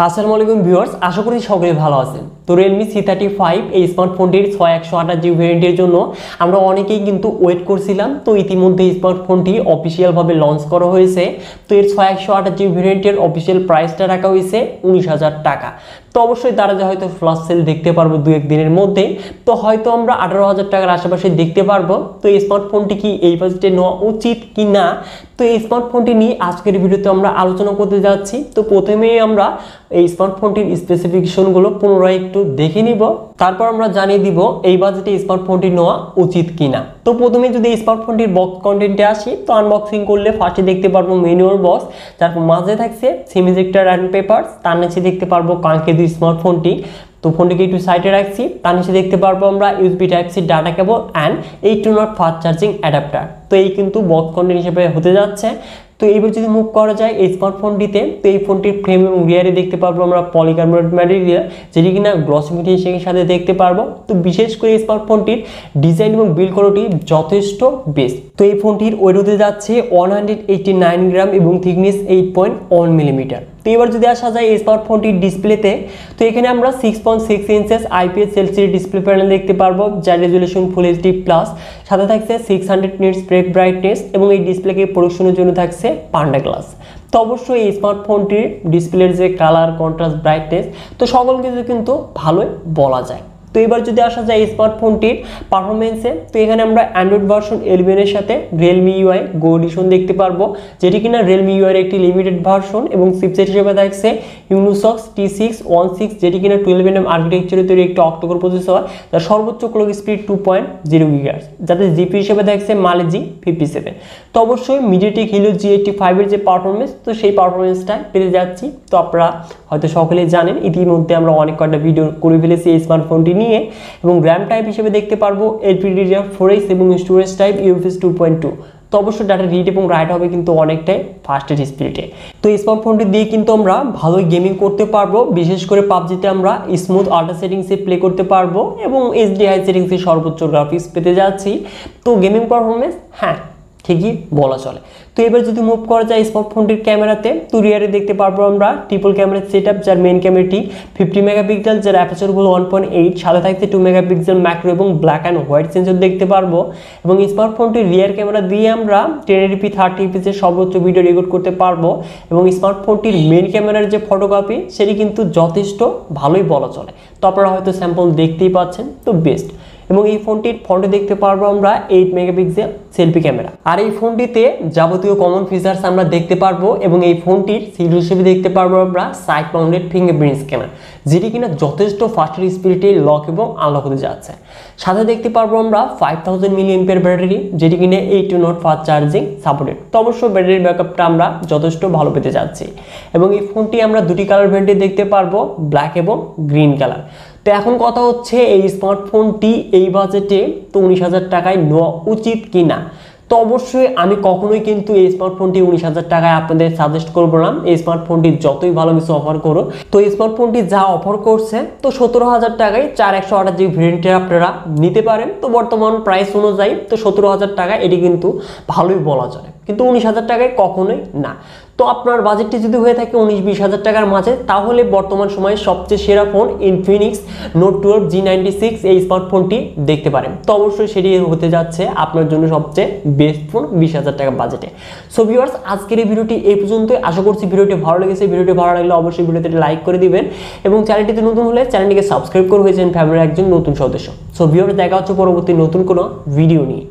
আসসালামু আলাইকুম ভিউয়ার্স, আশা করি সকলে ভালো আছেন। তো Realme C35 এই স্মার্টফোনটির 6128GB ভেরিয়েন্টের জন্য আমরা অনেকেই কিন্তু ওয়েট করছিলাম। তো ইতিমধ্যে স্মার্টফোনটি অফিশিয়ালভাবে লঞ্চ করা হয়েছে। তো এর 6128GB ভেরিয়েন্টের অফিশিয়াল প্রাইসটা রাখা হয়েছে 19,000 টাকা। তো অবশ্যই তারা যে হয়তো ফ্ল্যাশ সেল দেখতে পারবো দু এক দিনের মধ্যে, তো হয়তো আমরা 18,000 টাকার আশেপাশে দেখতে পারবো। তো এই স্মার্টফোনটি কি এই বাজেটে নেওয়া উচিত কি না, তো এই স্মার্টফোনটি নিয়ে আজকের ভিডিওতে আমরা আলোচনা করতে যাচ্ছি। তো প্রথমেই আমরা এই স্মার্টফোনটির স্পেসিফিকেশনগুলো পুনরায় একটু দেখে নিব, তারপর আমরা জানিয়ে দিব এই বাজেটে স্মার্টফোনটি নেওয়া উচিত কিনা। তো প্রথমে যদি এই স্মার্টফোনটির বক্স কন্টেন্টে আসি, তো আনবক্সিং করলে ফার্স্টে দেখতে পারবো ম্যানুয়াল বক্স, তারপর মাঝে থাকছে সিম ইজেক্টর অ্যান্ড পেপারস, তার নিচে দেখতে পারবো কাঙ্ক্ষিত স্মার্টফোনটি। তো ফোনটিকে একটু সাইডে রাখছি, তার নিচে দেখতে পারবো আমরা USB Type-C data cable and 8-watt fast charging adapter. তো এই কিন্তু বক্স কন্টেন্ট হিসেবে হতে যাচ্ছে। তো এইবার যদি মুভ করা যায় এই স্মার্টফোনটিতে, তো এই ফোনটির ফ্রেম এবং রিয়ারে দেখতে পারবো আমরা পলিকার্বনেট ম্যাটেরিয়াল, যেটি কিনা গ্লসি ফিনিশিংয়ের সাথে দেখতে পারবো। তো বিশেষ করে এই স্মার্টফোনটির ডিজাইন এবং বিল্ড কোয়ালিটি যথেষ্ট বেস্ট। তো এই ফোনটির ওয়েট হতে যাচ্ছে 189 গ্রাম এবং থিকনেস 8.1 মিলিমিটার। তো এবার যদি আসা যায় এই স্মার্টফোনটির ডিসপ্লেতে, তো এখানে আমরা 6.6 inches IPS LCD display panel দেখতে পারবো, যার রেজুলেশন ফুল HD প্লাস, সাথে থাকছে 600 নিটস ব্রেক ব্রাইটনেস এবং এই ডিসপ্লেকে প্রোডাকশনের জন্য থাকছে পান্ডা গ্লাস। তো অবশ্যই এই স্মার্টফোনটির ডিসপ্লের যে কালার, কন্ট্রাস্ট, ব্রাইটনেস, তো সকল কিছু কিন্তু ভালোই বলা যায়। তো এবার যদি আসা যায় এই স্মার্টফোনটির পারফরমেন্সে, তো এখানে আমরা অ্যান্ড্রয়েড ভার্সন 11 এর সাথে Realme UI Go এডিশন দেখতে পারবো, যেটি কিনা Realme UI এর একটি লিমিটেড ভার্সন এবং চিপসেট হিসেবে থাকছে Unisoc T616, যেটি কিনা 12nm আর্কিটেকচারে তৈরি একটি অক্টোকোর প্রসেসর, যার সর্বোচ্চ ক্লক স্পিড 2.0 GHz, যাতে জিপি হিসেবে থাকছে Mali G57। তো অবশ্যই MediaTek Helio G85 এর যে পারফরমেন্স, তো সেই পারফরমেন্সটা পেতে যাচ্ছি। তো আপনারা হয়তো সকলেই জানেন, ইতিমধ্যে আমরা অনেক কয়েকটা ভিডিও করে ফেলেছি এই স্মার্টফোনটি নিয়ে। এবং র্যাম টাইপ হিসেবে দেখতে পারবো LPDDR4X এবং স্টোরেজ টাইপ UFS 2.2। তো অবশ্যই ডাটা রিড এবং রাইট হবে কিন্তু অনেকটাই ফাস্টের স্পিডে। তো এই স্মার্টফোনটি দিয়ে কিন্তু আমরা ভালোই গেমিং করতে পারবো, বিশেষ করে পাবজিতে আমরা স্মুথ আল্ট্রা সেটিংসে প্লে করতে পারবো এবং HD হাই সেটিংসে সর্বোচ্চ গ্রাফিক্স পেতে যাচ্ছি। তো গেমিং পারফরমেন্স হ্যাঁ ঠিকই বলা চলে। তো এবার যদি মুভ করা যায় স্মার্টফোনটির ক্যামেরাতে, তো রিয়ারে দেখতে পারবো আমরা ট্রিপল ক্যামেরা সেটআপ, যার মেইন ক্যামেরাটি 50 মেগাপিক্সেল, যার অ্যাপারচার হলো 1.8, সাথে থাকছে 2 মেগাপিক্সেল ম্যাক্রো এবং ব্ল্যাক অ্যান্ড হোয়াইট সেন্সর দেখতে পারবো। এবং স্মার্টফোনটির রিয়ার ক্যামেরা দিয়ে আমরা 1080p 30fps এর সর্বোচ্চ ভিডিও রেকর্ড করতে পারবো। এবং স্মার্টফোনটির মেইন ক্যামেরার যে ফটোগ্রাফি, সেটি কিন্তু যথেষ্ট ভালোই বলা চলে। তো আপনারা হয়তো স্যাম্পল দেখতেই পাচ্ছেন, তো বেস্ট। এবং এই ফোনটির ফ্রন্টে দেখতে পারবো আমরা 8 মেগাপিক্সেল সেলফি ক্যামেরা, আর এই ফোনটিতে যাবতীয় কমন ফিচার্স আমরা দেখতে পারবো। এবং এই ফোনটির সিরিজ হিসেবে দেখতে পারবো আমরা সাইড মাউন্টেড ফিঙ্গারপ্রিন্ট স্ক্যানার, যেটি কিনা যথেষ্ট ফাস্টের স্পিডে লক এবং আনলক হতে যাচ্ছে। সাথে দেখতে পারবো আমরা 5000 mAh ব্যাটারি, যেটি কিনা 8-watt ফাস্ট চার্জিং সাপোর্টেড। তো অবশ্যই ব্যাটারির ব্যাকআপটা আমরা যথেষ্ট ভালো পেতে যাচ্ছি। এবং এই ফোনটি আমরা দুটি কালার ভেরিয়েন্টে দেখতে পারবো, ব্ল্যাক এবং গ্রিন কালার। তো এখন কথা হচ্ছে এই স্মার্টফোনটি এই বাজেটে তো 19,000 টাকায় নেওয়া উচিত কিনা। তো অবশ্যই আমি কখনোই কিন্তু এই স্মার্টফোনটি 19,000 টাকায় আপনাদের সাজেস্ট করবো না। এই স্মার্টফোনটি যতই ভালো কিছু অফার করো, তো এই স্মার্টফোনটি যা অফার করছে, তো 17,000 টাকায় 4128GB ভেরিয়েন্টে আপনারা নিতে পারেন। তো বর্তমান প্রাইস অনুযায়ী তো 17,000 টাকা এটি কিন্তু ভালোই বলা যায়, কিন্তু 19,000 টাকায় কখনোই না। তো আপনার বাজেটটি যদি হয়ে থাকে 19-20,000 টাকার মাঝে, তাহলে বর্তমান সময়ে সবচেয়ে সেরা ফোন Infinix Note 12 G96 এই স্মার্টফোনটি দেখতে পারেন। তো অবশ্যই সেটি হতে যাচ্ছে আপনার জন্য সবচেয়ে বেস্ট ফোন 20,000 টাকা বাজেটে। সো ভিউয়ার্স, আজকের এই ভিডিওটি এই পর্যন্তই। আশা করছি ভিডিওটি ভালো লেগেছে। ভিডিওটি ভালো লাগলে অবশ্যই ভিডিওতে লাইক করে দিবেন এবং চ্যানেলটিতে নতুন হলে চ্যানেলটিকে সাবস্ক্রাইব করে হয়েছেন ফ্যামিলির একজন নতুন সদস্য। সো ভিউয়ার্স, দেখা হচ্ছে পরবর্তী নতুন কোনো ভিডিও নিয়ে।